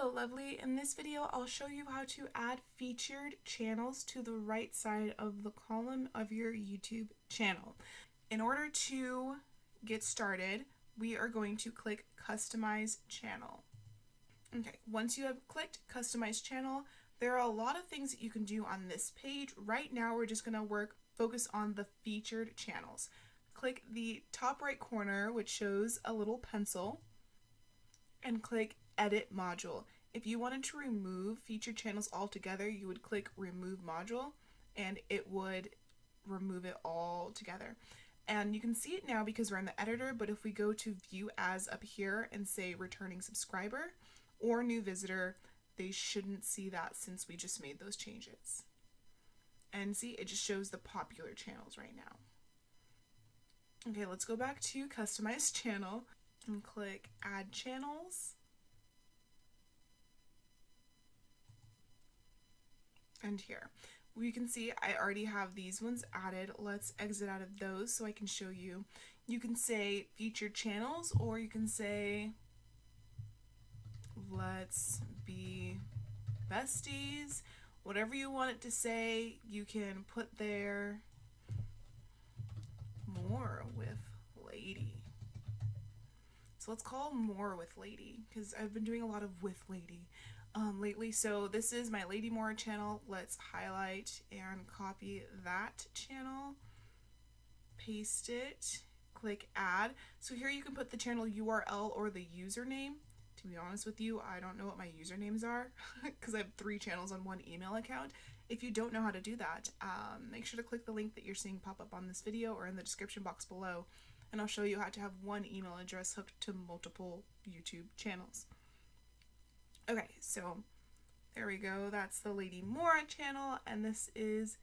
Hello lovely, in this video I'll show you how to add featured channels to the right side of the column of your YouTube channel. In order to get started, we are going to click Customize Channel. Okay, once you have clicked Customize Channel, there are a lot of things that you can do on this page. Right now we're just going to focus on the featured channels. Click the top right corner, which shows a little pencil, and click Edit Module. If you wanted to remove featured channels altogether, you would click Remove Module and it would remove it all together. And you can see it now because we're in the editor, but if we go to View As up here and say Returning Subscriber or New Visitor, they shouldn't see that since we just made those changes. And see, it just shows the popular channels right now. Okay, let's go back to Customize Channel and click Add Channels. And here, you can see I already have these ones added. Let's exit out of those so I can show you. You can say featured channels, or you can say let's be besties. Whatever you want it to say, you can put there more with lady. So let's call more with lady because I've been doing a lot of with lady lately. So this is my Lady Mora channel. Let's highlight and copy that channel, paste it, click add. So here you can put the channel URL or the username. To be honest with you, I don't know what my usernames are because I have 3 channels on one email account. If you don't know how to do that, make sure to click the link that you're seeing pop up on this video or in the description box below, and I'll show you how to have one email address hooked to multiple YouTube channels. Okay, so there we go. That's the Lady Mora channel, and this is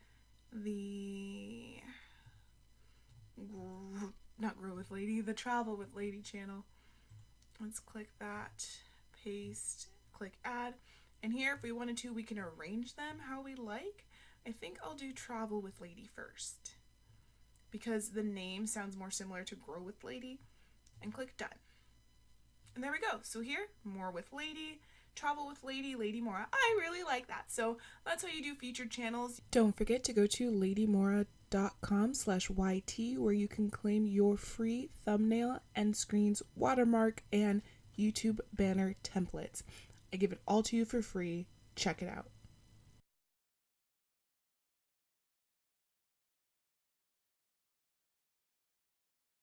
the the Travel with Lady channel. Let's click that, paste, click add, and here if we wanted to, we can arrange them how we like. I think I'll do Travel with Lady first because the name sounds more similar to Grow with Lady, and click done. And there we go. So here, More with Lady, Travel with Lady, Lady Mora. I really like that. So that's how you do featured channels. Don't forget to go to ladymora.com/YT where you can claim your free thumbnail, end screens, watermark, and YouTube banner templates. I give it all to you for free. Check it out.